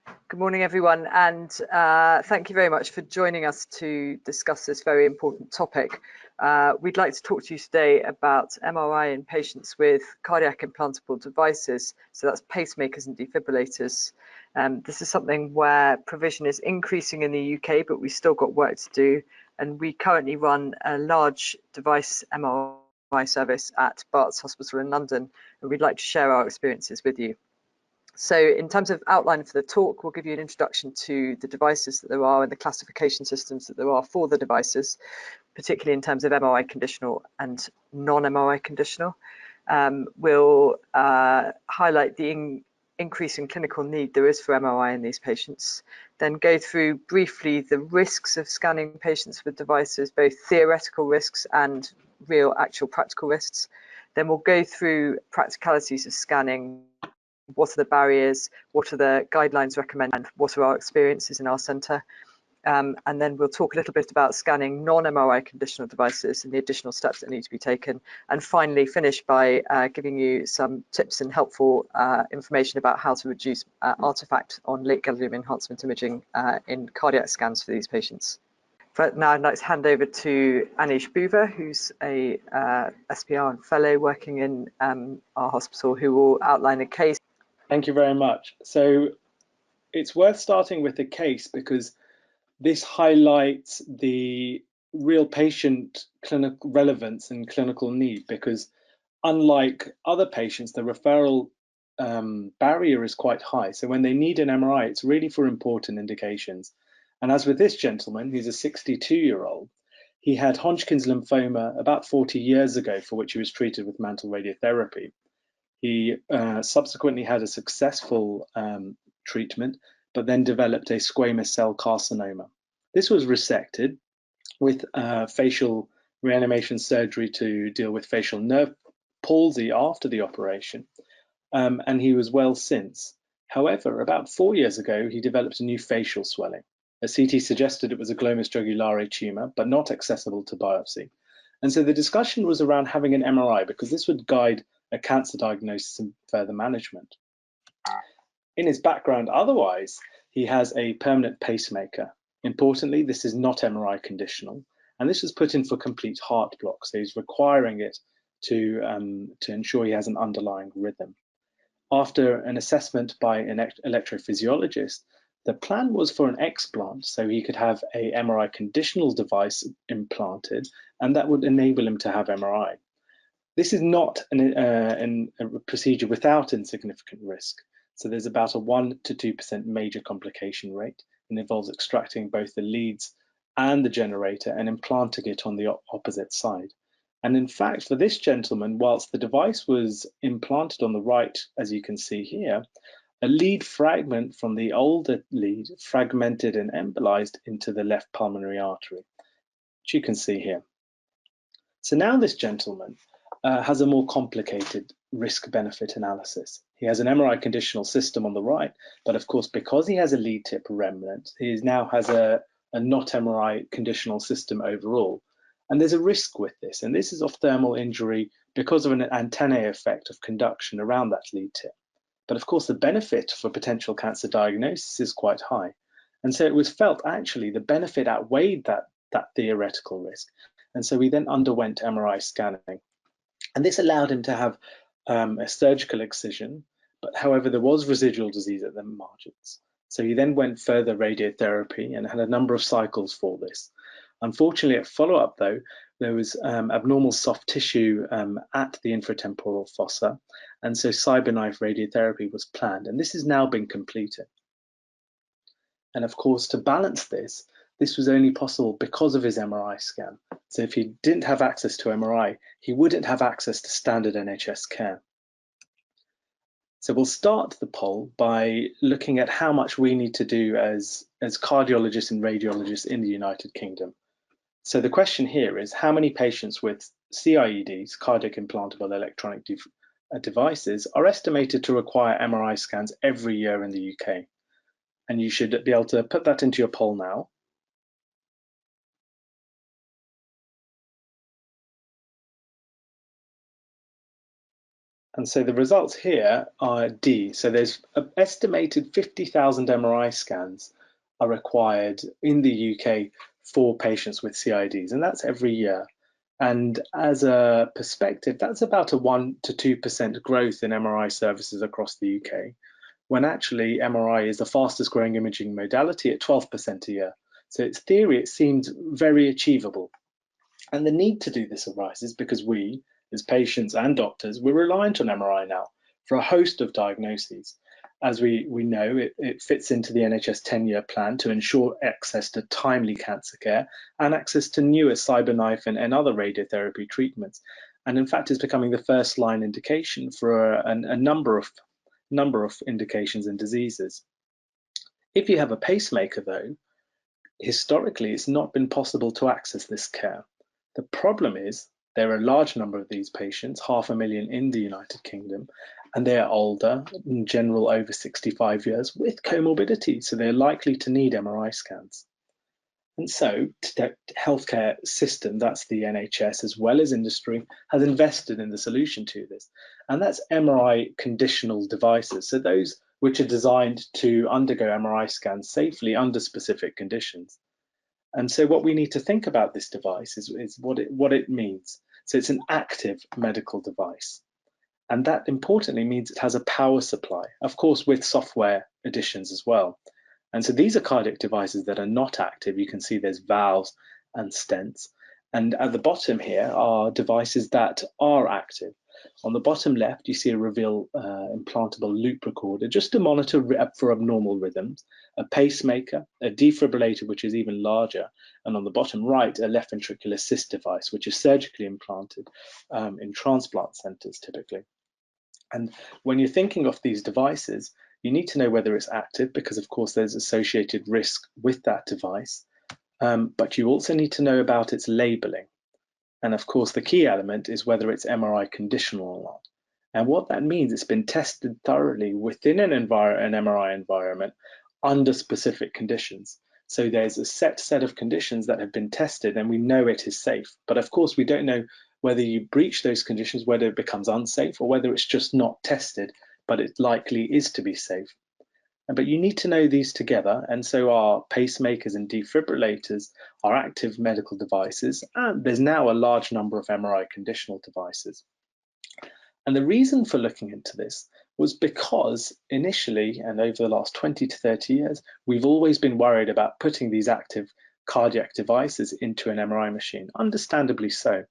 Good morning, everyone, and thank you very much for joining us to discuss this very important topic. We'd like to talk to you today about MRI in patients with cardiac implantable devices, so that's pacemakers and defibrillators. This is something where provision is increasing in the UK, but we've still got work to do, and we currently run a large device MRI service at Barts Hospital in London, and we'd like to share our experiences with you. So in terms of outline for the talk, we'll give you an introduction to the devices that there are and the classification systems that there are for the devices, particularly in terms of MRI conditional and non-MRI conditional. We'll highlight the increasing clinical need there is for MRI in these patients, then go through briefly the risks of scanning patients with devices, both theoretical risks and real actual practical risks. Then we'll go through practicalities of scanning. What are the barriers, what are the guidelines recommended, and what are our experiences in our centre. And then we'll talk a little bit about scanning non-MRI conditional devices and the additional steps that need to be taken. And finally finish by giving you some tips and helpful information about how to reduce artifact on late gadolinium enhancement imaging in cardiac scans for these patients. But now I'd like to hand over to Anish Buva, who's a SPR and fellow working in our hospital, who will outline a case. Thank you very much. So it's worth starting with the case because this highlights the real patient clinical relevance and clinical need, because unlike other patients, the referral barrier is quite high. So when they need an MRI, it's really for important indications. And as with this gentleman, he's a 62-year-old, he had Hodgkin's lymphoma about 40 years ago, for which he was treated with mantle radiotherapy. He subsequently had a successful treatment, but then developed a squamous cell carcinoma. This was resected with facial reanimation surgery to deal with facial nerve palsy after the operation, and he was well since. However, about 4 years ago, he developed a new facial swelling. A CT suggested it was a glomus jugulare tumor, but not accessible to biopsy. And so the discussion was around having an MRI, because this would guide a cancer diagnosis and further management. In his background otherwise, he has a permanent pacemaker. Importantly, this is not MRI conditional, and this was put in for complete heart block, so he's requiring it to ensure he has an underlying rhythm. After an assessment by an electrophysiologist, the plan was for an explant, so he could have a MRI conditional device implanted, and that would enable him to have MRI. This is not a procedure without insignificant risk. So there's about a 1 to 2% major complication rate, and involves extracting both the leads and the generator and implanting it on the opposite side. And in fact, for this gentleman, whilst the device was implanted on the right, as you can see here, a lead fragment from the older lead fragmented and embolized into the left pulmonary artery, which you can see here. So now this gentleman has a more complicated risk-benefit analysis. He has an MRI conditional system on the right, but of course, because he has a lead tip remnant, he now has a not MRI conditional system overall. And there's a risk with this, and this is of thermal injury because of an antennae effect of conduction around that lead tip. But of course, the benefit for potential cancer diagnosis is quite high. And so it was felt actually the benefit outweighed that theoretical risk. And so we then underwent MRI scanning. And this allowed him to have a surgical excision, but however, there was residual disease at the margins. So he then went further radiotherapy and had a number of cycles for this. Unfortunately, at follow-up though, there was abnormal soft tissue at the infratemporal fossa, and so CyberKnife radiotherapy was planned, and this has now been completed. And of course, to balance this was only possible because of his MRI scan. So if he didn't have access to MRI, he wouldn't have access to standard NHS care. So we'll start the poll by looking at how much we need to do as cardiologists and radiologists in the United Kingdom. So the question here is, how many patients with CIEDs, cardiac implantable electronic devices, are estimated to require MRI scans every year in the UK? And you should be able to put that into your poll now. And so the results here are D. So there's an estimated 50,000 MRI scans are required in the UK for patients with CIDs, and that's every year. And as a perspective, that's about a 1 to 2% growth in MRI services across the UK, when actually MRI is the fastest growing imaging modality at 12% a year. So in theory, it seems very achievable. And the need to do this arises because we, as patients and doctors, we're reliant on MRI now for a host of diagnoses. As we know, it fits into the NHS 10-year plan to ensure access to timely cancer care and access to newer CyberKnife and other radiotherapy treatments. And in fact, it's becoming the first line indication for a number of indications and diseases. If you have a pacemaker, though, historically, it's not been possible to access this care. The problem is there are a large number of these patients, 500,000 in the United Kingdom, and they are older, in general over 65 years, with comorbidity, so they're likely to need MRI scans. And so the healthcare system, that's the NHS, as well as industry, has invested in the solution to this. And that's MRI conditional devices, so those which are designed to undergo MRI scans safely under specific conditions. And so what we need to think about this device is what it means. So it's an active medical device. And that importantly means it has a power supply, of course, with software additions as well. And so these are cardiac devices that are not active. You can see there's valves and stents. And at the bottom here are devices that are active. On the bottom left, you see a Reveal implantable loop recorder, just to monitor for abnormal rhythms, a pacemaker, a defibrillator, which is even larger, and on the bottom right, a left ventricular assist device, which is surgically implanted in transplant centers typically. And when you're thinking of these devices, you need to know whether it's active, because of course there's associated risk with that device, but you also need to know about its labeling. And of course, the key element is whether it's MRI conditional or not. And what that means, it's been tested thoroughly within an MRI environment under specific conditions. So there's a set of conditions that have been tested and we know it is safe. But of course, we don't know whether you breach those conditions, whether it becomes unsafe, or whether it's just not tested, but it likely is to be safe. But you need to know these together, and so our pacemakers and defibrillators are active medical devices, and there's now a large number of MRI conditional devices. And the reason for looking into this was because initially, and over the last 20 to 30 years, we've always been worried about putting these active cardiac devices into an MRI machine, understandably so.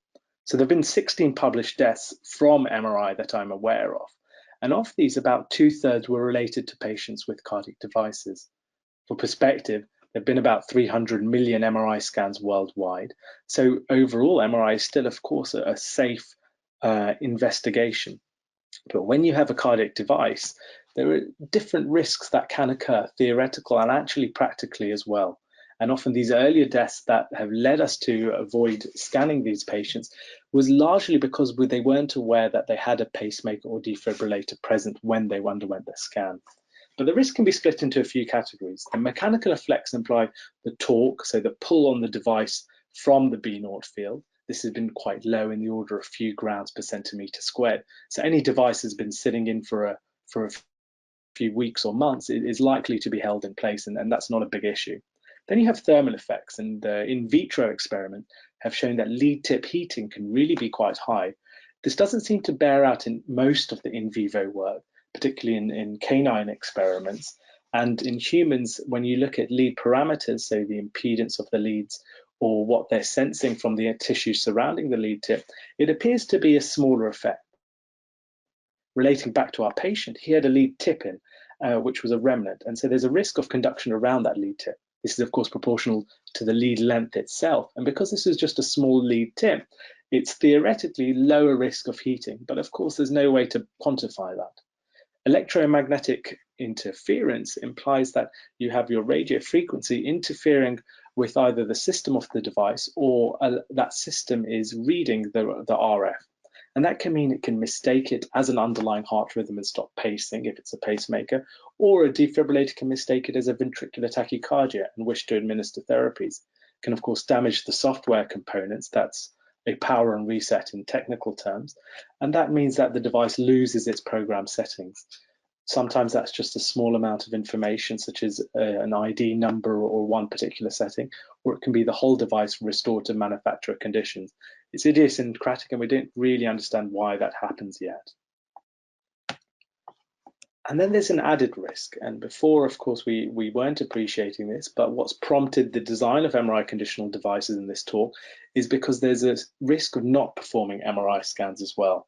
So there have been 16 published deaths from MRI that I'm aware of. And of these, about 2/3 were related to patients with cardiac devices. For perspective, there have been about 300 million MRI scans worldwide. So overall, MRI is still, of course, a safe investigation. But when you have a cardiac device, there are different risks that can occur, theoretical and actually practically as well. And often these earlier deaths that have led us to avoid scanning these patients was largely because they weren't aware that they had a pacemaker or defibrillator present when they underwent their scan. But the risk can be split into a few categories. The mechanical effects imply the torque, so the pull on the device from the B0 field. This has been quite low, in the order of a few grams per centimeter squared. So any device has been sitting in for a few weeks or months, it is likely to be held in place, and that's not a big issue. Then you have thermal effects, and the in vitro experiment have shown that lead tip heating can really be quite high. This doesn't seem to bear out in most of the in vivo work, particularly in canine experiments. And in humans, when you look at lead parameters, so the impedance of the leads or what they're sensing from the tissue surrounding the lead tip, it appears to be a smaller effect. Relating back to our patient, he had a lead tip in, which was a remnant. And so there's a risk of conduction around that lead tip. This is, of course, proportional to the lead length itself. And because this is just a small lead tip, it's theoretically lower risk of heating. But of course, there's no way to quantify that. Electromagnetic interference implies that you have your radio frequency interfering with either the system of the device or that system is reading the RF. And that can mean it can mistake it as an underlying heart rhythm and stop pacing if it's a pacemaker, or a defibrillator can mistake it as a ventricular tachycardia and wish to administer therapies. It can, of course, damage the software components, that's a power and reset in technical terms, and that means that the device loses its program settings. Sometimes that's just a small amount of information, such as an ID number or one particular setting, or it can be the whole device restored to manufacturer conditions. It's idiosyncratic, and we don't really understand why that happens yet. And then there's an added risk, and before, of course, we weren't appreciating this, but what's prompted the design of MRI conditional devices in this talk is because there's a risk of not performing MRI scans as well.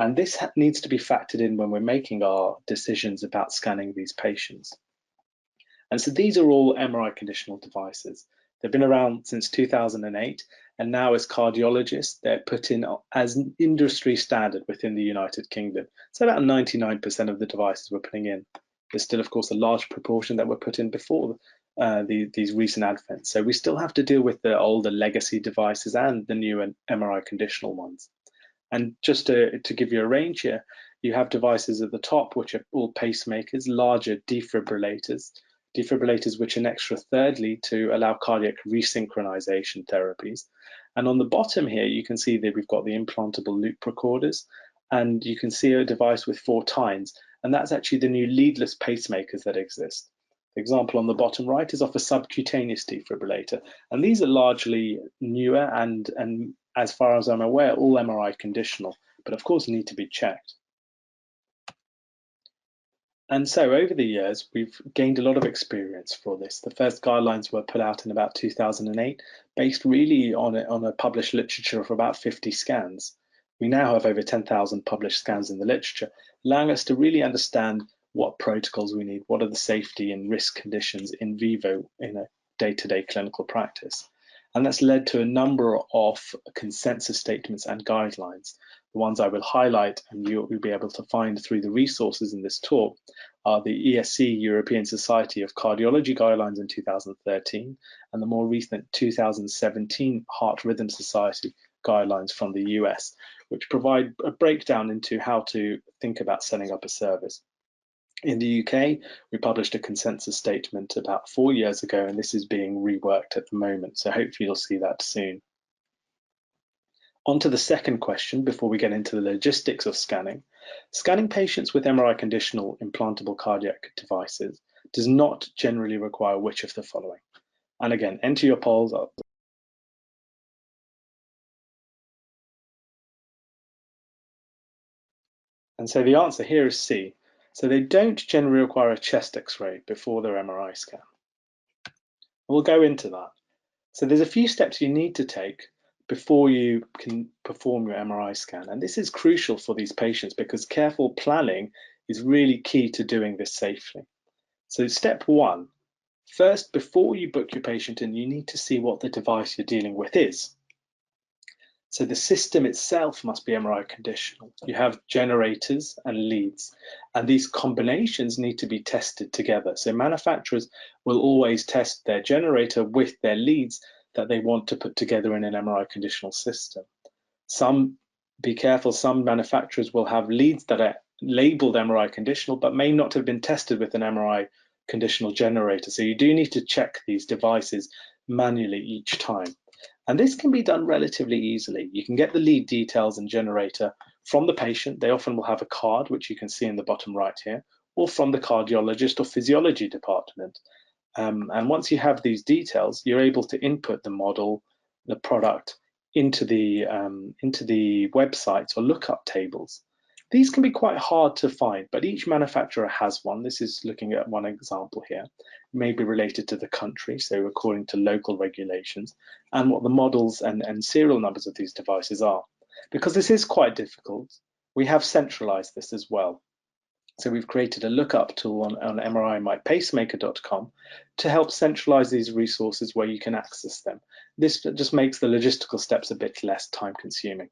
And this needs to be factored in when we're making our decisions about scanning these patients. And so these are all MRI conditional devices. They've been around since 2008, and now as cardiologists, they're put in as an industry standard within the United Kingdom. So about 99% of the devices we're putting in. There's still, of course, a large proportion that were put in before these recent advents. So we still have to deal with the older legacy devices and the new MRI conditional ones. And just to give you a range here, you have devices at the top, which are all pacemakers, larger defibrillators which are an extra third lead to allow cardiac resynchronization therapies. And on the bottom here, you can see that we've got the implantable loop recorders, and you can see a device with 4 tines, and that's actually the new leadless pacemakers that exist. The example on the bottom right is of a subcutaneous defibrillator, and these are largely newer and as far as I'm aware, all MRI conditional, but of course need to be checked. And so over the years, we've gained a lot of experience for this. The first guidelines were put out in about 2008, based really on a published literature of about 50 scans. We now have over 10,000 published scans in the literature, allowing us to really understand what protocols we need, what are the safety and risk conditions in vivo in a day-to-day clinical practice. And that's led to a number of consensus statements and guidelines. The ones I will highlight and you'll be able to find through the resources in this talk are the ESC European Society of Cardiology guidelines in 2013 and the more recent 2017 Heart Rhythm Society guidelines from the US, which provide a breakdown into how to think about setting up a service. In the UK, we published a consensus statement about 4 years ago, and this is being reworked at the moment, so hopefully you'll see that soon. On to the second question before we get into the logistics of scanning. Scanning patients with MRI conditional implantable cardiac devices does not generally require which of the following? And again, enter your polls. And so the answer here is C. So they don't generally require a chest X-ray before their MRI scan. We'll go into that. So there's a few steps you need to take before you can perform your MRI scan. And this is crucial for these patients because careful planning is really key to doing this safely. So step 1, first, before you book your patient in, you need to see what the device you're dealing with is. So the system itself must be MRI conditional. You have generators and leads, and these combinations need to be tested together. So manufacturers will always test their generator with their leads that they want to put together in an MRI conditional system. Be careful, some manufacturers will have leads that are labeled MRI conditional, but may not have been tested with an MRI conditional generator. So you do need to check these devices manually each time. And this can be done relatively easily. You can get the lead details and generator from the patient. They often will have a card, which you can see in the bottom right here, or from the cardiologist or physiology department. And once you have these details, you're able to input the model, the product, into the websites or lookup tables. These can be quite hard to find, but each manufacturer has one. This is looking at one example here. It may be related to the country, so according to local regulations, and what the models and serial numbers of these devices are. Because this is quite difficult, we have centralized this as well. So we've created a lookup tool on MRImypacemaker.com to help centralize these resources where you can access them. This just makes the logistical steps a bit less time consuming.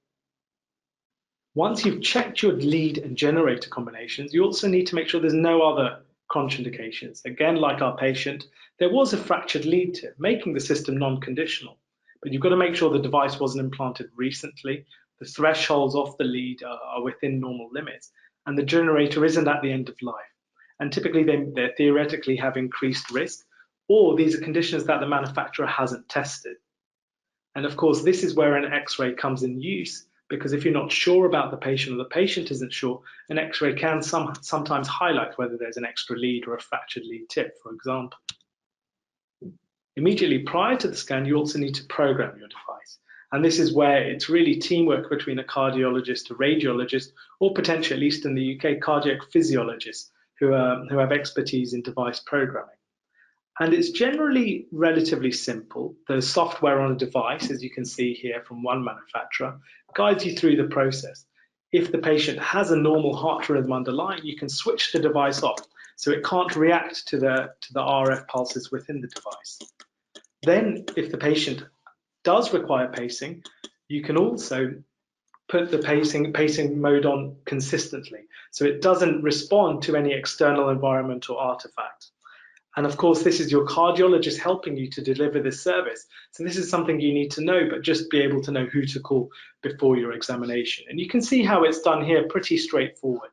Once you've checked your lead and generator combinations, you also need to make sure there's no other contraindications. Again, like our patient, there was a fractured lead tip, making the system non-conditional, but you've got to make sure the device wasn't implanted recently, the thresholds of the lead are within normal limits, and the generator isn't at the end of life. And typically they theoretically have increased risk, or these are conditions that the manufacturer hasn't tested. And of course, this is where an X-ray comes in use, because if you're not sure about the patient or the patient isn't sure, an X-ray can sometimes highlight whether there's an extra lead or a fractured lead tip, for example. Immediately prior to the scan, you also need to program your device. And this is where it's really teamwork between a cardiologist, a radiologist, or potentially, at least in the UK, cardiac physiologists who have expertise in device programming. And it's generally relatively simple. The software on a device, as you can see here from one manufacturer, guides you through the process. If the patient has a normal heart rhythm underlying, you can switch the device off so it can't react to the RF pulses within the device. Then, if the patient does require pacing, you can also put the pacing mode on consistently, so it doesn't respond to any external environment or artifact. And of course, this is your cardiologist helping you to deliver this service. So this is something you need to know, but just be able to know who to call before your examination. And you can see how it's done here, pretty straightforward.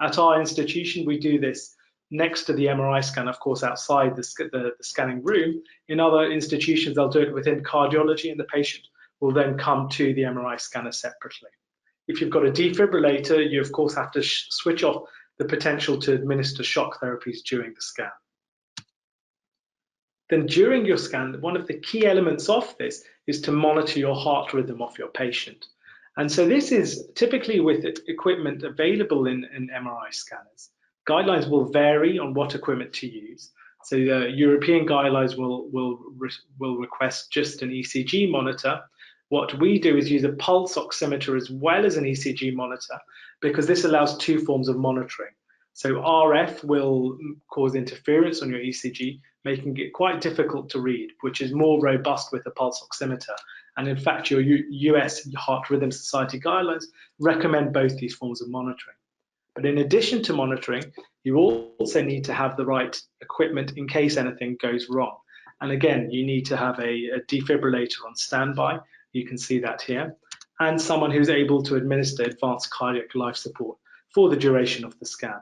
At our institution, we do this next to the MRI scan, of course, outside the scanning room. In other institutions, they'll do it within cardiology, and the patient will then come to the MRI scanner separately. If you've got a defibrillator, you of course have to switch off the potential to administer shock therapies during the scan. Then during your scan, one of the key elements of this is to monitor your heart rhythm of your patient. And so this is typically with equipment available in MRI scanners. Guidelines will vary on what equipment to use. So the European guidelines will request just an ECG monitor. What we do is use a pulse oximeter as well as an ECG monitor, because this allows two forms of monitoring. So RF will cause interference on your ECG, making it quite difficult to read, which is more robust with a pulse oximeter. And in fact, your US Heart Rhythm Society guidelines recommend both these forms of monitoring. But in addition to monitoring, you also need to have the right equipment in case anything goes wrong. And again, you need to have a defibrillator on standby. You can see that here, and someone who's able to administer advanced cardiac life support for the duration of the scan.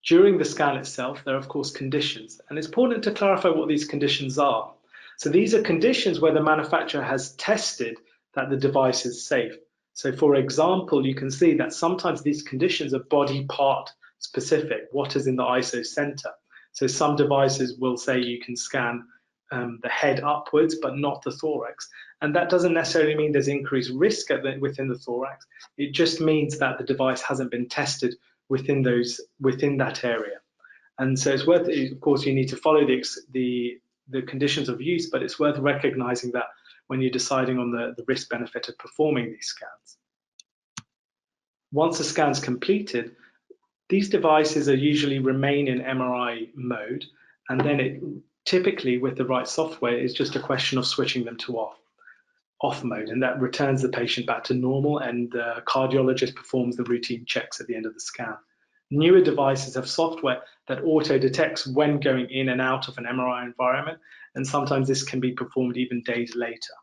During the scan itself, there are of course conditions, and it's important to clarify what these conditions are. So these are conditions where the manufacturer has tested that the device is safe. So for example, you can see that sometimes these conditions are body part specific, what is in the ISO center. So some devices will say you can scan the head upwards, but not the thorax. And that doesn't necessarily mean there's increased risk within the thorax. It just means that the device hasn't been tested within that area. And so it's worth, of course, you need to follow the conditions of use, but it's worth recognizing that when you're deciding on the risk benefit of performing these scans. Once the scan's completed, these devices are usually remain in MRI mode, and then it typically, with the right software, is just a question of switching them to off mode, and that returns the patient back to normal, and the cardiologist performs the routine checks at the end of the scan. Newer devices have software that auto detects when going in and out of an MRI environment, and sometimes this can be performed even days later.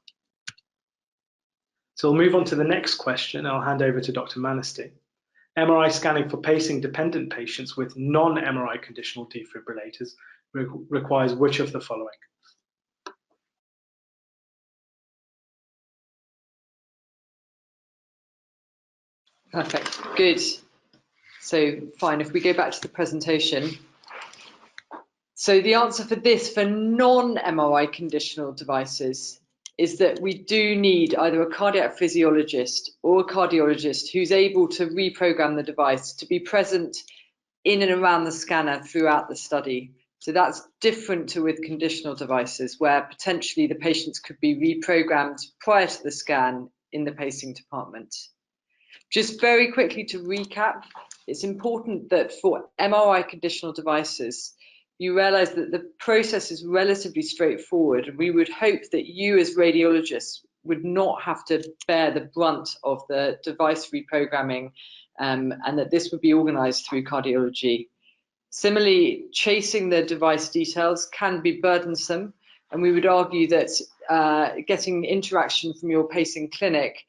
So we'll move on to the next question. I'll hand over to Dr. Manasty. MRI scanning for pacing-dependent patients with non-MRI conditional defibrillators requires which of the following? Perfect, good. So fine, if we go back to the presentation. So the answer for this, for non-MRI conditional devices, is that we do need either a cardiac physiologist or a cardiologist who's able to reprogram the device to be present in and around the scanner throughout the study. So that's different to with conditional devices, where potentially the patients could be reprogrammed prior to the scan in the pacing department. Just very quickly to recap, it's important that for MRI conditional devices, you realize that the process is relatively straightforward, and we would hope that you as radiologists would not have to bear the brunt of the device reprogramming, and that this would be organized through cardiology. Similarly, chasing the device details can be burdensome, and we would argue that getting interaction from your pacing clinic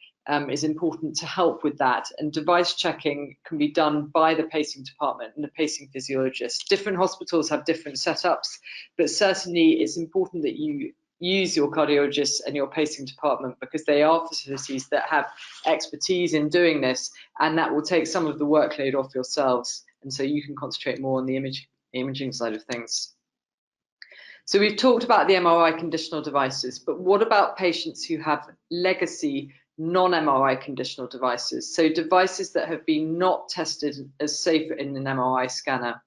is important to help with that, and device checking can be done by the pacing department and the pacing physiologist. Different hospitals have different setups, but certainly it's important that you use your cardiologists and your pacing department, because they are facilities that have expertise in doing this, and that will take some of the workload off yourselves, and so you can concentrate more on the imaging side of things. So we've talked about the MRI conditional devices, but what about patients who have legacy non-MRI conditional devices? So devices that have been not tested as safe in an MRI scanner.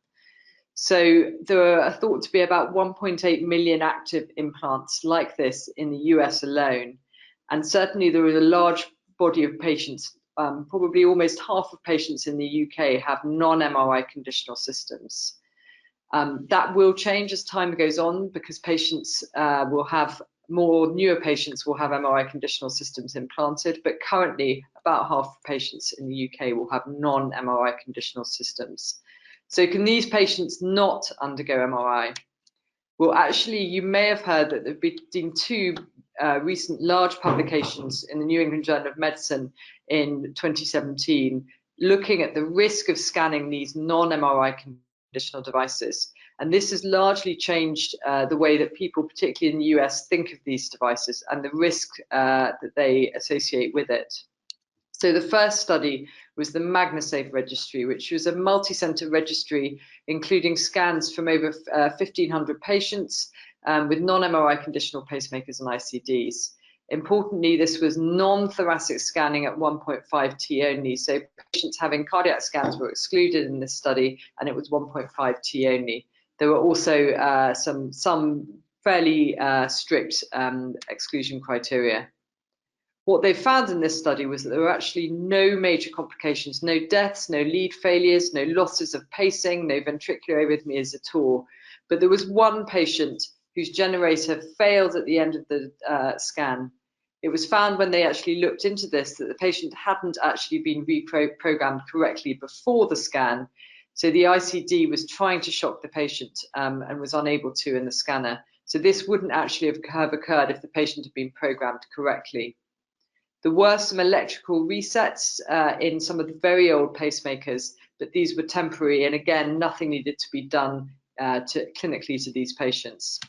So there are thought to be about 1.8 million active implants like this in the US alone. And certainly there is a large body of patients, probably almost half of patients in the UK have non-MRI conditional systems. That will change as time goes on, because patients will have newer patients will have MRI conditional systems implanted, but currently about half of patients in the UK will have non-MRI conditional systems. So can these patients not undergo MRI? Well, actually, you may have heard that there have been two recent large publications in the New England Journal of Medicine in 2017 looking at the risk of scanning these non-MRI conditional devices. And this has largely changed the way that people, particularly in the US, think of these devices and the risk that they associate with it. So the first study was the MagnaSafe registry, which was a multi-center registry, including scans from over 1,500 patients with non-MRI conditional pacemakers and ICDs. Importantly, this was non-thoracic scanning at 1.5 T only. So patients having cardiac scans were excluded in this study, and it was 1.5 T only. There were also some fairly strict exclusion criteria. What they found in this study was that there were actually no major complications, no deaths, no lead failures, no losses of pacing, no ventricular arrhythmias at all. But there was one patient whose generator failed at the end of the scan. It was found when they actually looked into this that the patient hadn't actually been reprogrammed correctly before the scan. So the ICD was trying to shock the patient and was unable to in the scanner. So this wouldn't actually have occurred if the patient had been programmed correctly. There were some electrical resets in some of the very old pacemakers, but these were temporary, and again, nothing needed to be done clinically to these patients.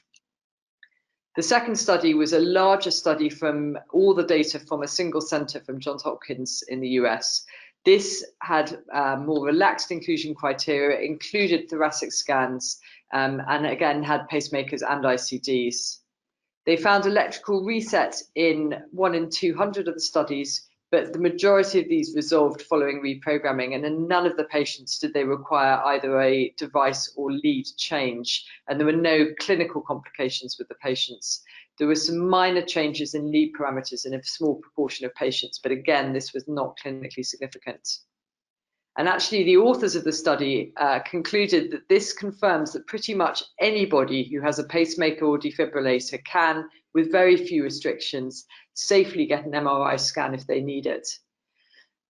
The second study was a larger study from all the data from a single center from Johns Hopkins in the US. This had more relaxed inclusion criteria, included thoracic scans, and again had pacemakers and ICDs. They found electrical reset in 1 in 200 of the studies, but the majority of these resolved following reprogramming, and in none of the patients did they require either a device or lead change, and there were no clinical complications with the patients. There were some minor changes in lead parameters in a small proportion of patients, but again, this was not clinically significant. And actually, the authors of the study concluded that this confirms that pretty much anybody who has a pacemaker or defibrillator can, with very few restrictions, safely get an MRI scan if they need it.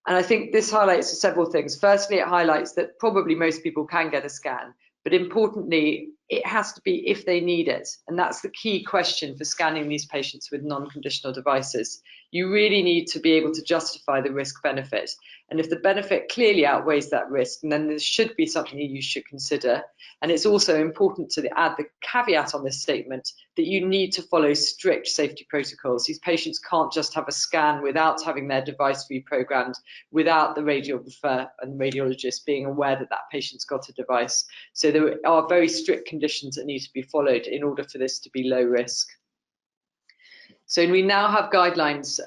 And I think this highlights several things. Firstly, it highlights that probably most people can get a scan, but importantly, it has to be if they need it. And that's the key question for scanning these patients with non-conditional devices. You really need to be able to justify the risk benefit. And if the benefit clearly outweighs that risk, then there should be something you should consider. And it's also important to add the caveat on this statement that you need to follow strict safety protocols. These patients can't just have a scan without having their device reprogrammed, without the radiographer and radiologist being aware that that patient's got a device. So there are very strict conditions that need to be followed in order for this to be low risk. So we now have guidelines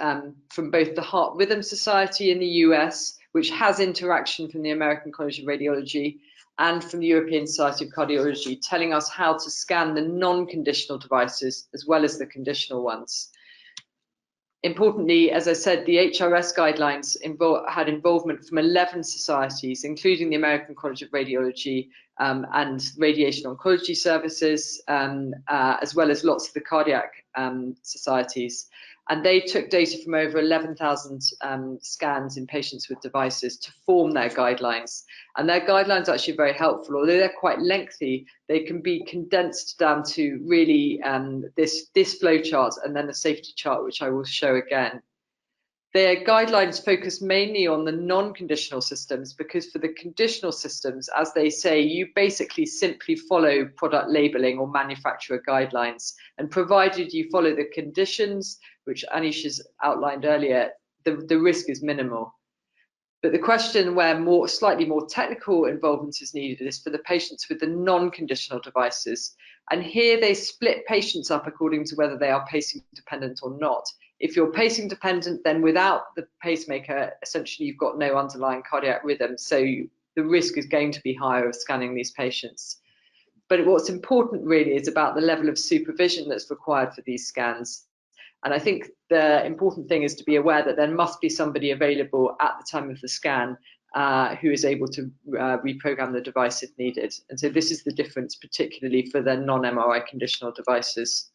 from both the Heart Rhythm Society in the US, which has interaction from the American College of Radiology, and from the European Society of Cardiology, telling us how to scan the non-conditional devices as well as the conditional ones. Importantly, as I said, the HRS guidelines had involvement from 11 societies, including the American College of Radiology and Radiation Oncology Services, as well as lots of the cardiac societies. And they took data from over 11,000 scans in patients with devices to form their guidelines. And their guidelines are actually very helpful. Although they're quite lengthy, they can be condensed down to really this flow chart and then a safety chart, which I will show again. Their guidelines focus mainly on the non-conditional systems, because for the conditional systems, as they say, you basically simply follow product labeling or manufacturer guidelines. And provided you follow the conditions, which Anish has outlined earlier, the risk is minimal. But the question where slightly more technical involvement is needed is for the patients with the non-conditional devices. And here they split patients up according to whether they are pacing dependent or not. If you're pacing dependent, then without the pacemaker, essentially you've got no underlying cardiac rhythm. So the risk is going to be higher of scanning these patients. But what's important really is about the level of supervision that's required for these scans. And I think the important thing is to be aware that there must be somebody available at the time of the scan who is able to reprogram the device if needed. And so this is the difference, particularly for the non-MRI conditional devices.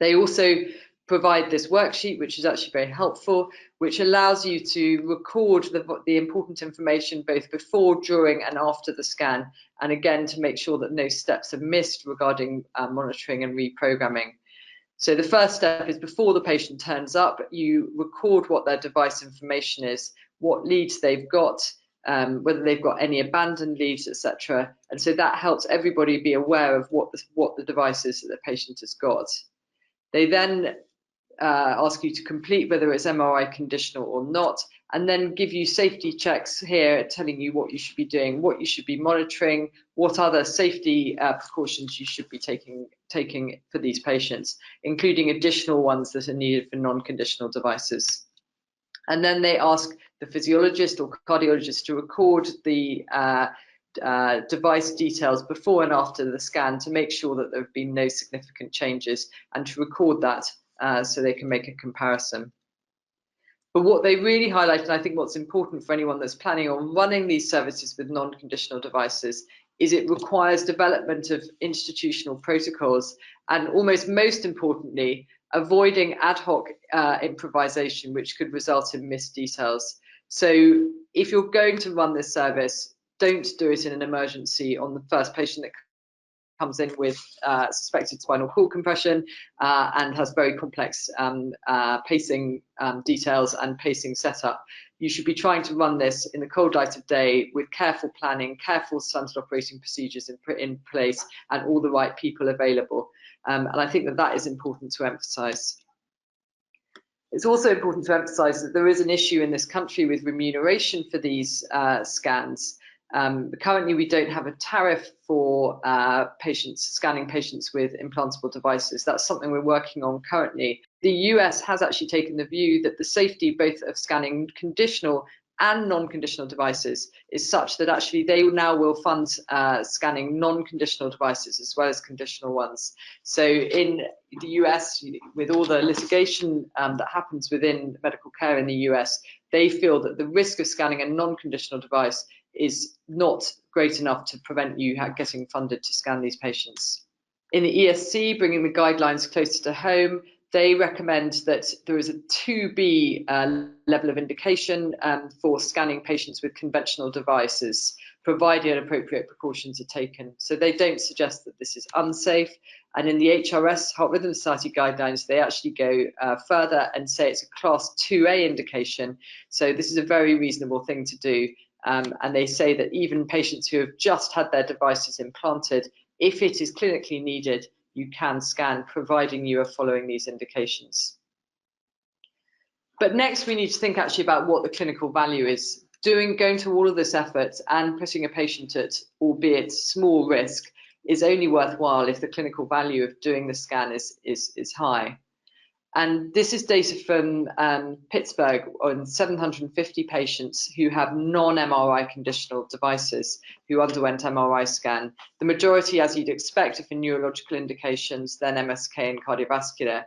They also provide this worksheet, which is actually very helpful, which allows you to record the important information both before, during, and after the scan, and again to make sure that no steps are missed regarding monitoring and reprogramming. So the first step is before the patient turns up, you record what their device information is, what leads they've got, whether they've got any abandoned leads, etc. And so that helps everybody be aware of what the device is that the patient has got. They then ask you to complete whether it's MRI conditional or not, and then give you safety checks here telling you what you should be doing, what you should be monitoring, what other safety precautions you should be taking for these patients, including additional ones that are needed for non-conditional devices. And then they ask the physiologist or cardiologist to record the device details before and after the scan to make sure that there have been no significant changes, and to record that so they can make a comparison. But what they really highlight, and I think what's important for anyone that's planning on running these services with non-conditional devices, is it requires development of institutional protocols, and almost most importantly, avoiding ad hoc improvisation, which could result in missed details. So if you're going to run this service, don't do it in an emergency on the first patient that comes in with suspected spinal cord compression and has very complex pacing details and pacing setup. You should be trying to run this in the cold light of day with careful planning, careful standard operating procedures in place, and all the right people available. And I think that is important to emphasize. It's also important to emphasize that there is an issue in this country with remuneration for these scans. Currently, we don't have a tariff for scanning patients with implantable devices. That's something we're working on currently. The US has actually taken the view that the safety both of scanning conditional and non-conditional devices is such that actually they now will fund scanning non-conditional devices as well as conditional ones. So in the US, with all the litigation that happens within medical care in the US, they feel that the risk of scanning a non-conditional device is not great enough to prevent you getting funded to scan these patients. In the ESC, bringing the guidelines closer to home, they recommend that there is a 2B level of indication for scanning patients with conventional devices, provided appropriate precautions are taken. So they don't suggest that this is unsafe. And in the HRS, Heart Rhythm Society guidelines, they actually go further and say it's a class 2A indication. So this is a very reasonable thing to do. And they say that even patients who have just had their devices implanted, if it is clinically needed, you can scan, providing you are following these indications. But next, we need to think actually about what the clinical value is. Going to all of this effort and putting a patient at, albeit small risk, is only worthwhile if the clinical value of doing the scan is high. And this is data from Pittsburgh on 750 patients who have non-MRI conditional devices who underwent MRI scan. The majority, as you'd expect, are for neurological indications, then MSK and cardiovascular.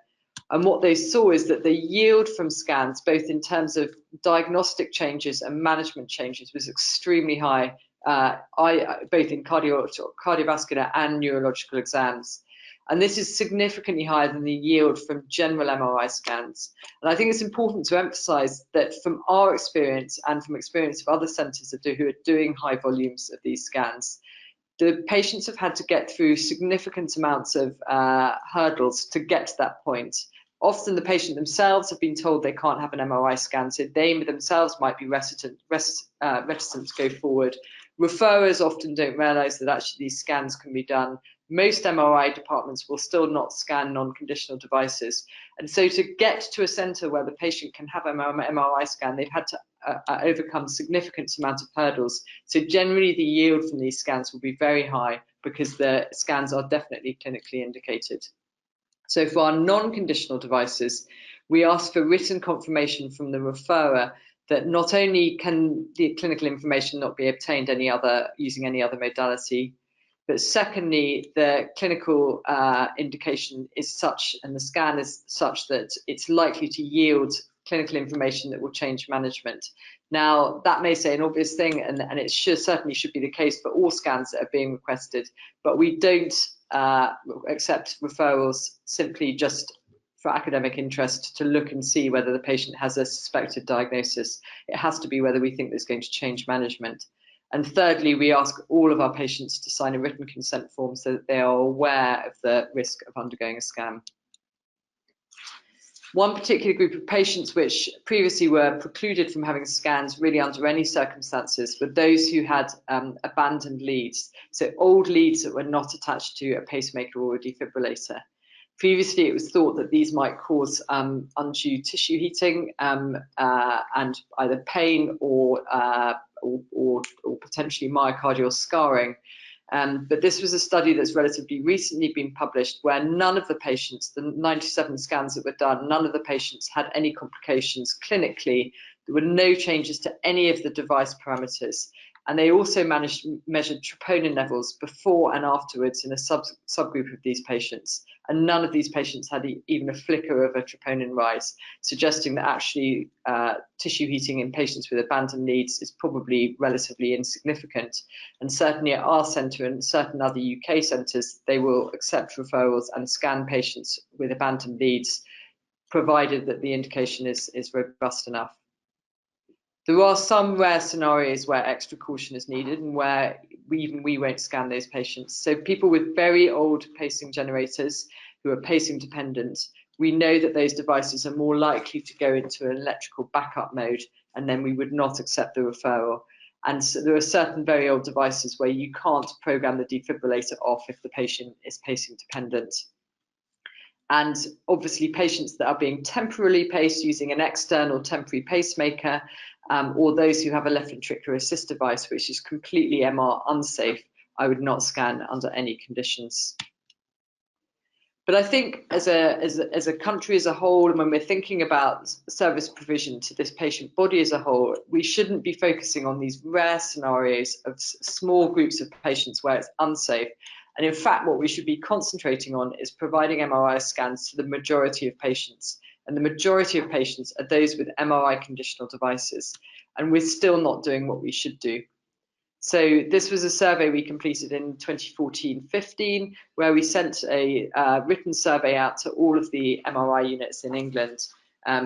And what they saw is that the yield from scans, both in terms of diagnostic changes and management changes, was extremely high, both in cardiovascular and neurological exams. And this is significantly higher than the yield from general MRI scans. And I think it's important to emphasize that from our experience and from experience of other centers who are doing high volumes of these scans, the patients have had to get through significant amounts of hurdles to get to that point. Often the patient themselves have been told they can't have an MRI scan, so they themselves might be reticent to go forward. Referrers often don't realise that actually these scans can be done. Most MRI departments will still not scan non-conditional devices. And so to get to a centre where the patient can have an MRI scan, they've had to overcome significant amount of hurdles. So generally the yield from these scans will be very high because the scans are definitely clinically indicated. So for our non-conditional devices, we ask for written confirmation from the referrer that not only can the clinical information not be obtained using any other modality, but secondly, the clinical indication is such and the scan is such that it's likely to yield clinical information that will change management. Now, that may say an obvious thing, and it certainly should be the case for all scans that are being requested, but we don't accept referrals simply just for academic interest to look and see whether the patient has a suspected diagnosis. It has to be whether we think it's going to change management. And thirdly, we ask all of our patients to sign a written consent form so that they are aware of the risk of undergoing a scan. One particular group of patients which previously were precluded from having scans really under any circumstances were those who had abandoned leads, so old leads that were not attached to a pacemaker or a defibrillator. Previously, it was thought that these might cause undue tissue heating and either pain or potentially myocardial scarring. But this was a study that's relatively recently been published where none of the patients, the 97 scans that were done, none of the patients had any complications clinically. There were no changes to any of the device parameters. And they also measured troponin levels before and afterwards in a subgroup of these patients. And none of these patients had even a flicker of a troponin rise, suggesting that actually tissue heating in patients with abandoned leads is probably relatively insignificant. And certainly at our centre and certain other UK centres, they will accept referrals and scan patients with abandoned leads, provided that the indication is robust enough. There are some rare scenarios where extra caution is needed and where we won't scan those patients. So people with very old pacing generators who are pacing dependent, we know that those devices are more likely to go into an electrical backup mode, and then we would not accept the referral. And so there are certain very old devices where you can't program the defibrillator off if the patient is pacing dependent. And obviously patients that are being temporarily paced using an external temporary pacemaker, or those who have a left ventricular assist device, which is completely MR unsafe, I would not scan under any conditions. But I think as a country as a whole, and when we're thinking about service provision to this patient body as a whole, we shouldn't be focusing on these rare scenarios of small groups of patients where it's unsafe. And in fact, what we should be concentrating on is providing MRI scans to the majority of patients. And the majority of patients are those with MRI conditional devices. And we're still not doing what we should do. So this was a survey we completed in 2014-15, where we sent a written survey out to all of the MRI units in England.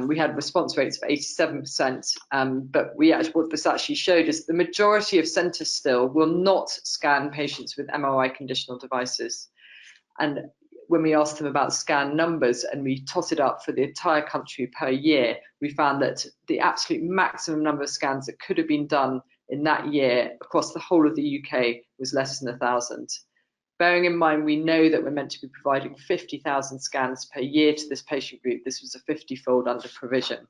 We had response rates of 87%, but what this actually showed is the majority of centres still will not scan patients with MRI conditional devices. And when we asked them about scan numbers and we totted up for the entire country per year, we found that the absolute maximum number of scans that could have been done in that year across the whole of the UK was less than 1,000. Bearing in mind, we know that we're meant to be providing 50,000 scans per year to this patient group. This was a 50-fold under provision.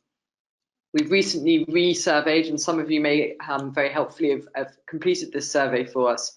We've recently resurveyed, and some of you may very helpfully have completed this survey for us.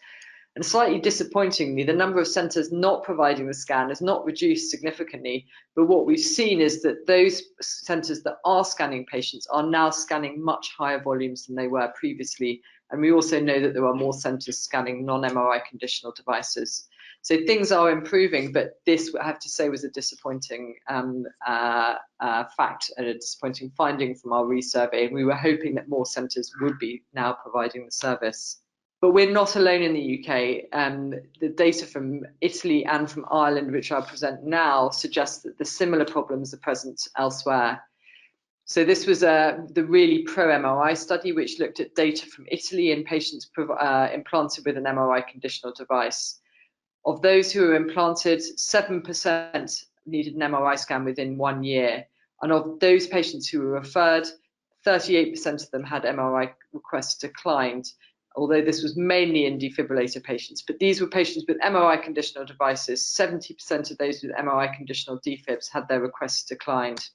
And slightly disappointingly, the number of centres not providing the scan has not reduced significantly. But what we've seen is that those centres that are scanning patients are now scanning much higher volumes than they were previously. And we also know that there are more centres scanning non-MRI conditional devices. So things are improving, but this, I have to say, was a disappointing fact and a disappointing finding from our resurvey. We were hoping that more centres would be now providing the service. But we're not alone in the UK. The data from Italy and from Ireland, which I'll present now, suggests that the similar problems are present elsewhere. So this was the really pro-MRI study, which looked at data from Italy in patients implanted with an MRI conditional device. Of those who were implanted, 7% needed an MRI scan within 1 year. And of those patients who were referred, 38% of them had MRI requests declined, although this was mainly in defibrillator patients. But these were patients with MRI conditional devices. 70% of those with MRI conditional defibs had their requests declined.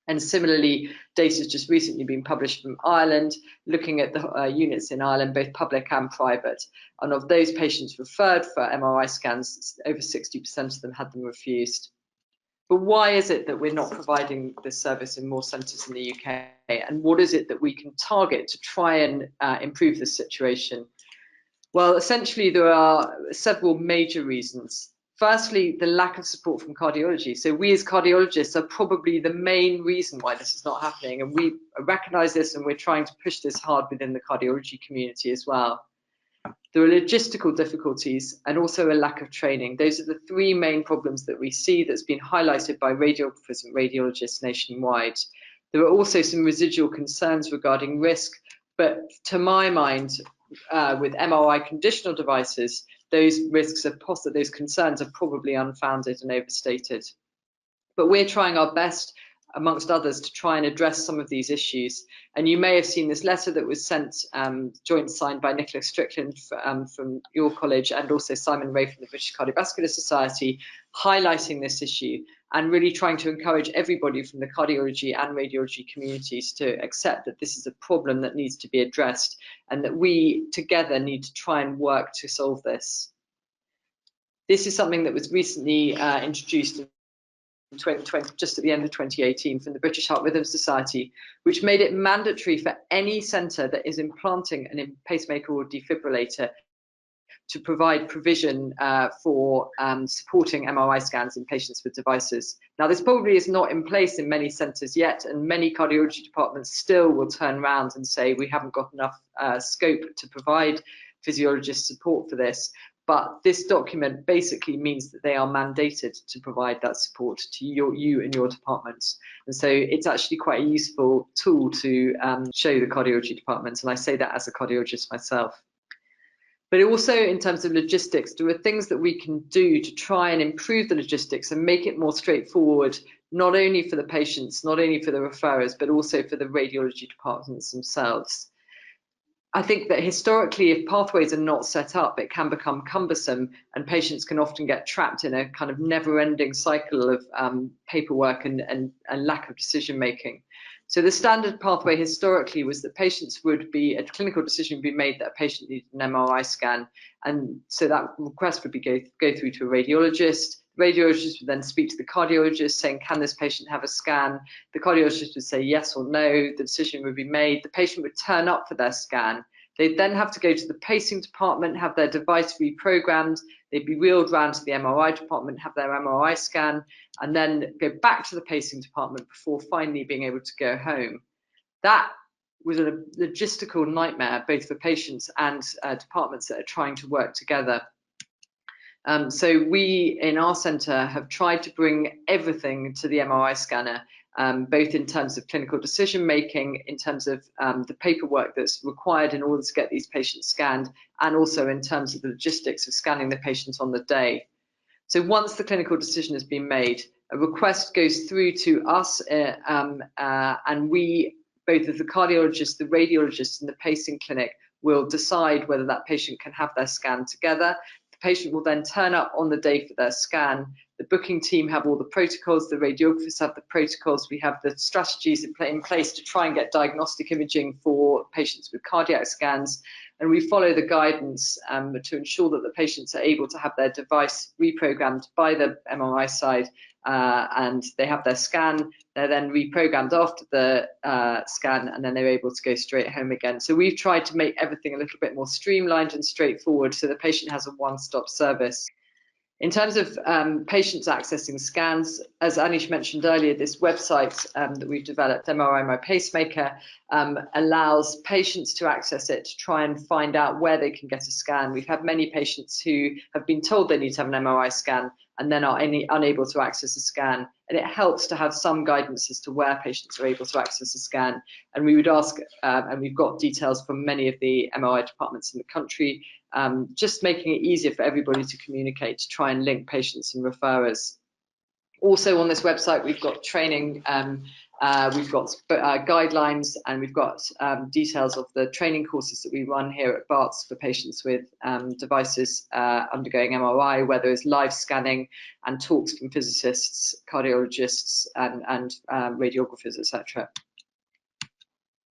And similarly, data has just recently been published from Ireland, looking at the units in Ireland, both public and private. And of those patients referred for MRI scans, over 60% of them had them refused. But why is it that we're not providing this service in more centres in the UK? And what is it that we can target to try and improve this situation? Well, essentially, there are several major reasons. Firstly, the lack of support from cardiology. So we as cardiologists are probably the main reason why this is not happening. And we recognise this, and we're trying to push this hard within the cardiology community as well. There are logistical difficulties and also a lack of training. Those are the three main problems that we see that's been highlighted by radiographers and radiologists nationwide. There are also some residual concerns regarding risk, but to my mind, with MRI conditional devices, those risks are possible, those concerns are probably unfounded and overstated. But we're trying our best, amongst others, to try and address some of these issues. And you may have seen this letter that was sent, joint signed by Nicholas Strickland from your college, and also Simon Ray from the British Cardiovascular Society, highlighting this issue and really trying to encourage everybody from the cardiology and radiology communities to accept that this is a problem that needs to be addressed, and that we together need to try and work to solve this. This is something that was recently introduced in 2020, just at the end of 2018, from the British Heart Rhythm Society, which made it mandatory for any centre that is implanting a pacemaker or defibrillator to provide provision for supporting MRI scans in patients with devices. Now, this probably is not in place in many centres yet, and many cardiology departments still will turn around and say we haven't got enough scope to provide physiologist support for this. But this document basically means that they are mandated to provide that support to you and your departments. And so it's actually quite a useful tool to show the cardiology departments. And I say that as a cardiologist myself. But also in terms of logistics, there are things that we can do to try and improve the logistics and make it more straightforward, not only for the patients, not only for the referrers, but also for the radiology departments themselves. I think that historically, if pathways are not set up, it can become cumbersome, and patients can often get trapped in a kind of never-ending cycle of paperwork and lack of decision-making. So the standard pathway historically was that patients would be, a clinical decision would be made that a patient needed an MRI scan, and so that request would be go through to a radiologist. The radiologist would then speak to the cardiologist saying, can this patient have a scan? The cardiologist would say yes or no, the decision would be made, the patient would turn up for their scan. They'd then have to go to the pacing department, have their device reprogrammed, they'd be wheeled round to the MRI department, have their MRI scan, and then go back to the pacing department before finally being able to go home. That was a logistical nightmare, both for patients and departments that are trying to work together. So we in our centre have tried to bring everything to the MRI scanner, both in terms of clinical decision making, in terms of the paperwork that's required in order to get these patients scanned, and also in terms of the logistics of scanning the patients on the day. So once the clinical decision has been made, a request goes through to us, and we, both as the cardiologist, the radiologist, and the pacing clinic, will decide whether that patient can have their scan together. The patient will then turn up on the day for their scan. The booking team have all the protocols, the radiographers have the protocols, we have the strategies in place to try and get diagnostic imaging for patients with cardiac scans, and we follow the guidance to ensure that the patients are able to have their device reprogrammed by the MRI side, and they have their scan. They're then reprogrammed after the scan, and then they're able to go straight home again. So we've tried to make everything a little bit more streamlined and straightforward so the patient has a one-stop service. In terms of patients accessing scans, as Anish mentioned earlier, this website that we've developed, MRI My Pacemaker, allows patients to access it to try and find out where they can get a scan. We've had many patients who have been told they need to have an MRI scan and then are unable to access a scan. And it helps to have some guidance as to where patients are able to access a scan. And we would ask, and we've got details from many of the MRI departments in the country, just making it easier for everybody to communicate, to try and link patients and referrers. Also on this website, we've got training, we've got guidelines, and we've got details of the training courses that we run here at Barts for patients with devices undergoing MRI, where there is live scanning and talks from physicists, cardiologists, and radiographers, etc.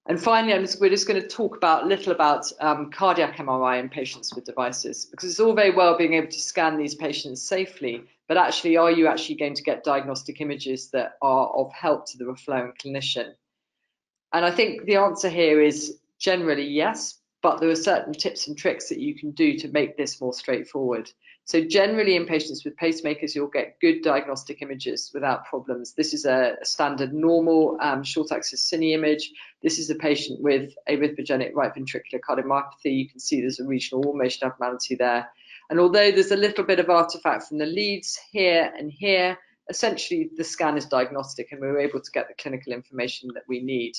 And finally, we're just going to talk a little about cardiac MRI in patients with devices, because it's all very well being able to scan these patients safely, but actually, are you actually going to get diagnostic images that are of help to the referring clinician? And I think the answer here is generally yes, but there are certain tips and tricks that you can do to make this more straightforward. So generally in patients with pacemakers, you'll get good diagnostic images without problems. This is a standard normal short axis cine image. This is a patient with arrhythmogenic right ventricular cardiomyopathy. You can see there's a regional wall motion abnormality there. And although there's a little bit of artifact from the leads here and here, essentially the scan is diagnostic and we're able to get the clinical information that we need.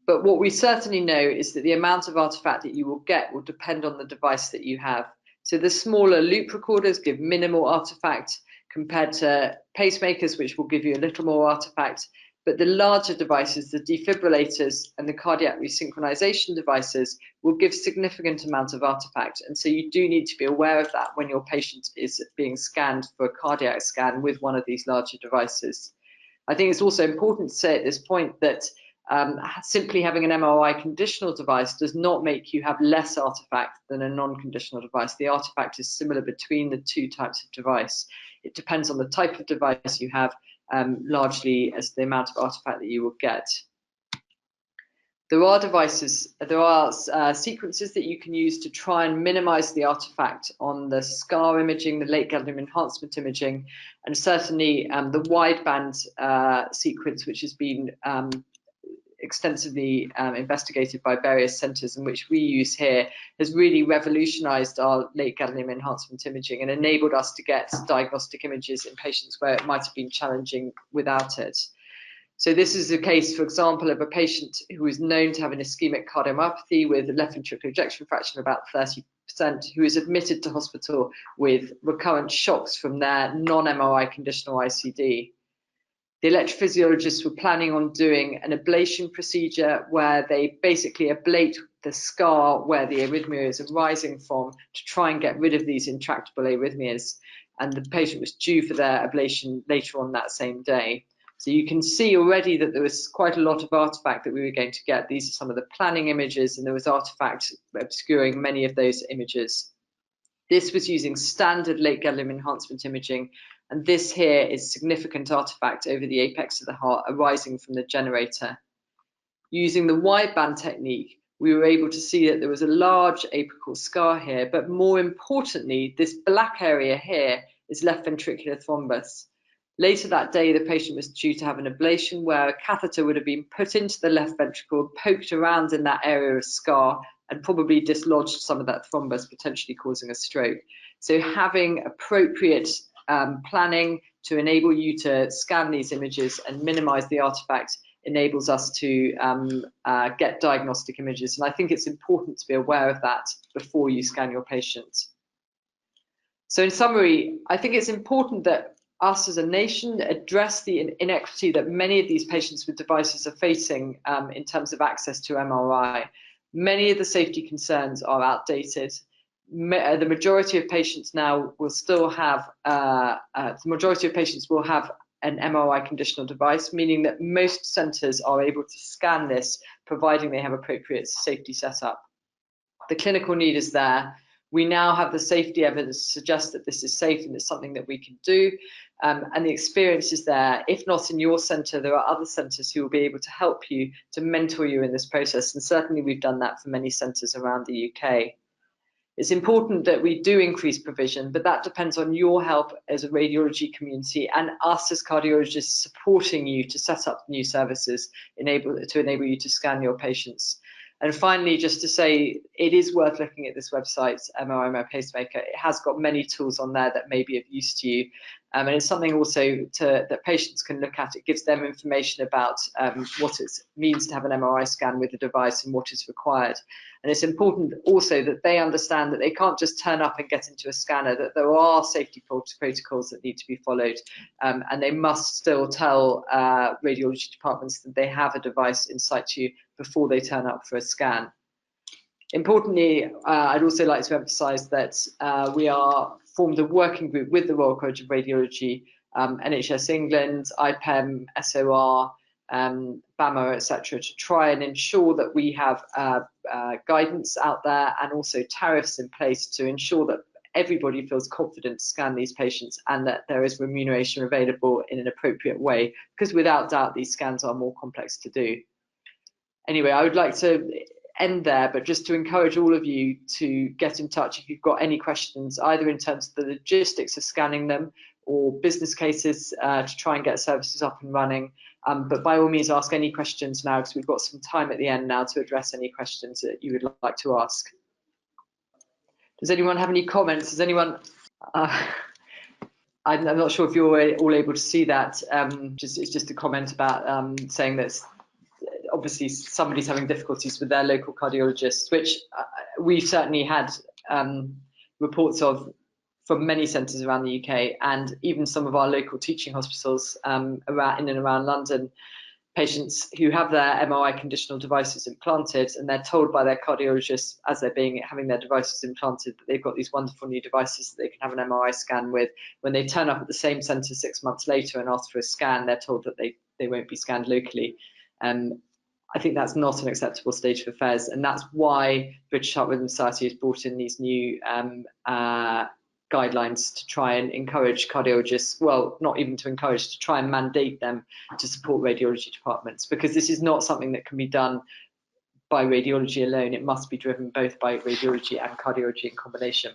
But what we certainly know is that the amount of artifact that you will get will depend on the device that you have. So the smaller loop recorders give minimal artifact compared to pacemakers, which will give you a little more artifact. But the larger devices, the defibrillators and the cardiac resynchronization devices, will give significant amount of artifact. And so you do need to be aware of that when your patient is being scanned for a cardiac scan with one of these larger devices. I think it's also important to say at this point that simply having an MRI conditional device does not make you have less artifact than a non-conditional device. The artifact is similar between the two types of device. It depends on the type of device you have, largely as the amount of artifact that you will get. There are sequences that you can use to try and minimize the artifact on the scar imaging, the late gadolinium enhancement imaging, and certainly the wideband sequence, which has been extensively investigated by various centres and which we use here, has really revolutionised our late gadolinium enhancement imaging and enabled us to get diagnostic images in patients where it might have been challenging without it. So this is a case, for example, of a patient who is known to have an ischemic cardiomyopathy with a left ventricular ejection fraction of about 30%, who is admitted to hospital with recurrent shocks from their non-MRI conditional ICD. The electrophysiologists were planning on doing an ablation procedure where they basically ablate the scar where the arrhythmia is arising from to try and get rid of these intractable arrhythmias. And the patient was due for their ablation later on that same day. So you can see already that there was quite a lot of artifact that we were going to get. These are some of the planning images, and there was artifact obscuring many of those images. This was using standard late gadolinium enhancement imaging, and this here is significant artifact over the apex of the heart arising from the generator. Using the wideband technique, we were able to see that there was a large apical scar here, but more importantly, this black area here is left ventricular thrombus. Later that day, the patient was due to have an ablation where a catheter would have been put into the left ventricle, poked around in that area of scar, and probably dislodged some of that thrombus, potentially causing a stroke. So having appropriate planning to enable you to scan these images and minimize the artifact enables us to get diagnostic images. And I think it's important to be aware of that before you scan your patient. So in summary, I think it's important that us as a nation address the inequity that many of these patients with devices are facing in terms of access to MRI. Many of the safety concerns are outdated. The majority of patients now will still have, an MRI conditional device, meaning that most centres are able to scan this, providing they have appropriate safety setup. The clinical need is there. We now have the safety evidence to suggest that this is safe and it's something that we can do. And the experience is there. If not in your centre, there are other centres who will be able to help you, to mentor you in this process. And certainly we've done that for many centres around the UK. It's important that we do increase provision, but that depends on your help as a radiology community and us as cardiologists supporting you to set up new services to enable you to scan your patients. And finally, just to say, it is worth looking at this website, MRI My Pacemaker. It has got many tools on there that may be of use to you. And it's something also that patients can look at. It gives them information about what it means to have an MRI scan with the device and what is required. And it's important also that they understand that they can't just turn up and get into a scanner, that there are safety protocols that need to be followed. And they must still tell radiology departments that they have a device in situ before they turn up for a scan. Importantly, I'd also like to emphasise that we are formed a working group with the Royal College of Radiology, NHS England, IPEM, SOR, BAMA, etc., to try and ensure that we have guidance out there and also tariffs in place to ensure that everybody feels confident to scan these patients and that there is remuneration available in an appropriate way, because without doubt these scans are more complex to do. Anyway, I would like to end there, but just to encourage all of you to get in touch if you've got any questions, either in terms of the logistics of scanning them or business cases to try and get services up and running. But by all means, ask any questions now, because we've got some time at the end now to address any questions that you would like to ask. Does anyone have any comments? Does anyone? I'm not sure if you're all able to see that. It's just a comment about saying that obviously somebody's having difficulties with their local cardiologist, which we've certainly had reports of from many centres around the UK, and even some of our local teaching hospitals in and around London, patients who have their MRI conditional devices implanted, and they're told by their cardiologists as they're having their devices implanted that they've got these wonderful new devices that they can have an MRI scan with. When they turn up at the same centre 6 months later and ask for a scan, they're told that they won't be scanned locally. I think that's not an acceptable state of affairs, and that's why British Heart Rhythm Society has brought in these new guidelines to try and encourage cardiologists, well, not even to encourage, to try and mandate them to support radiology departments, because this is not something that can be done by radiology alone. It must be driven both by radiology and cardiology in combination.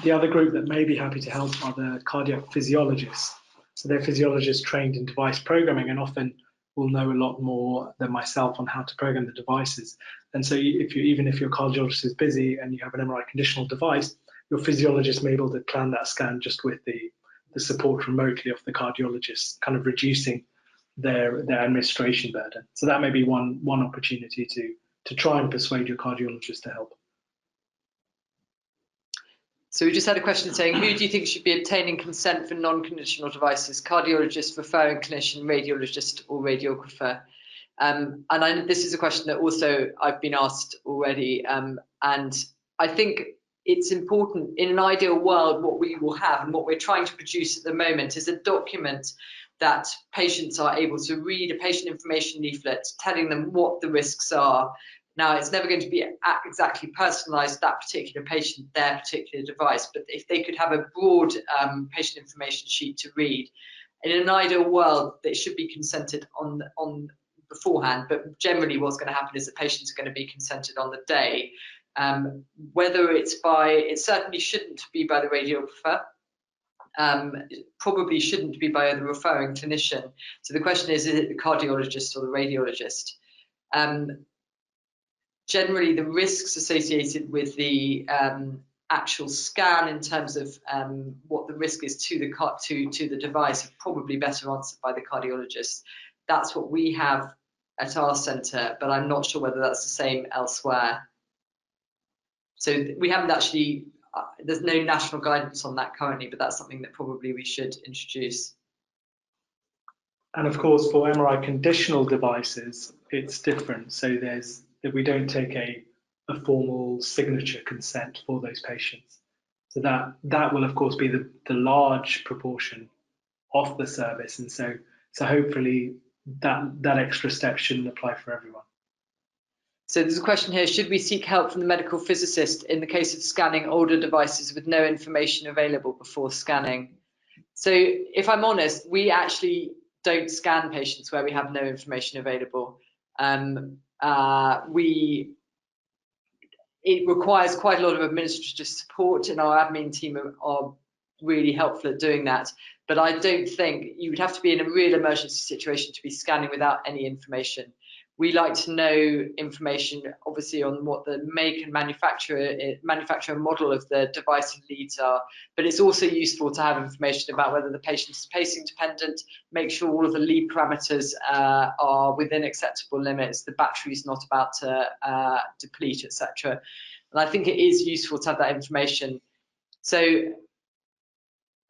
The other group that may be happy to help are the cardiac physiologists. So they're physiologists trained in device programming and often will know a lot more than myself on how to program the devices. And so even if your cardiologist is busy and you have an MRI conditional device, your physiologist may be able to plan that scan just with the support remotely of the cardiologist, kind of reducing their administration burden. So that may be one opportunity to try and persuade your cardiologist to help. So we just had a question saying, who do you think should be obtaining consent for non-conditional devices? Cardiologist, referring clinician, radiologist, or radiographer? And this is a question that also I've been asked already. And I think it's important, in an ideal world, what we will have and what we're trying to produce at the moment is a document that patients are able to read, a patient information leaflet telling them what the risks are. Now, it's never going to be exactly personalised to that particular patient, their particular device, but if they could have a broad patient information sheet to read, in an ideal world, they should be consented on beforehand, but generally what's going to happen is that patients are going to be consented on the day. Whether it certainly shouldn't be by the radiographer, probably shouldn't be by the referring clinician. So the question is it the cardiologist or the radiologist? Generally, the risks associated with the actual scan in terms of what the risk is to the device are probably better answered by the cardiologist. That's what we have at our centre, but I'm not sure whether that's the same elsewhere. So we haven't actually, there's no national guidance on that currently, but that's something that probably we should introduce. And of course, for MRI conditional devices, it's different. So we don't take a formal signature consent for those patients. So that will of course be the large proportion of the service. And so hopefully that extra step shouldn't apply for everyone. So there's a question here, should we seek help from the medical physicist in the case of scanning older devices with no information available before scanning? So if I'm honest, we actually don't scan patients where we have no information available. It requires quite a lot of administrative support, and our admin team are really helpful at doing that. But I don't think you would have to be in a real emergency situation to be scanning without any information. We like to know information, obviously, on what the make and manufacturer model of the device and leads are, but it's also useful to have information about whether the patient is pacing dependent, make sure all of the lead parameters are within acceptable limits, the battery is not about to deplete, etc. And I think it is useful to have that information. So,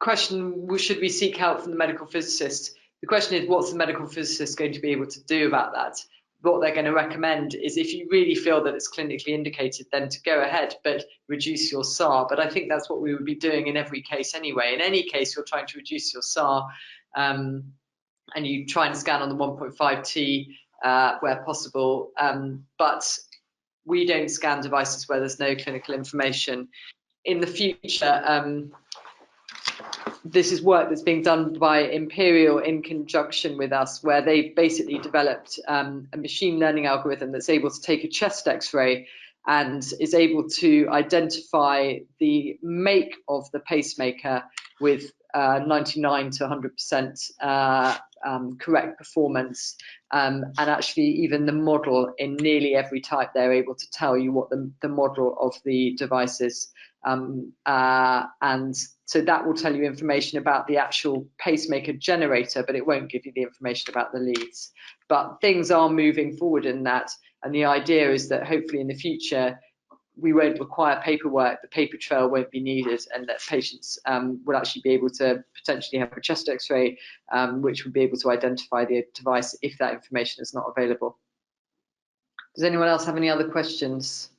question, should we seek help from the medical physicist? The question is, what's the medical physicist going to be able to do about that? What they're going to recommend is, if you really feel that it's clinically indicated, then to go ahead, but reduce your SAR. But I think that's what we would be doing in every case anyway. In any case, you're trying to reduce your SAR, and you try and scan on the 1.5T where possible. But we don't scan devices where there's no clinical information. In the future, this is work that's being done by Imperial in conjunction with us, where they've basically developed a machine learning algorithm that's able to take a chest X-ray and is able to identify the make of the pacemaker with 99 to 100% correct performance, and actually even the model in nearly every type. They're able to tell you what the model of the device is. And so that will tell you information about the actual pacemaker generator, but it won't give you the information about the leads. But things are moving forward in that, and the idea is that hopefully in the future we won't require paperwork, the paper trail won't be needed, and that patients will actually be able to potentially have a chest X-ray, which would be able to identify the device if that information is not available. Does anyone else have any other questions?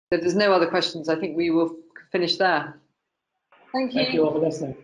If there's no other questions, I think we will finish there. Thank you. Thank you all for listening.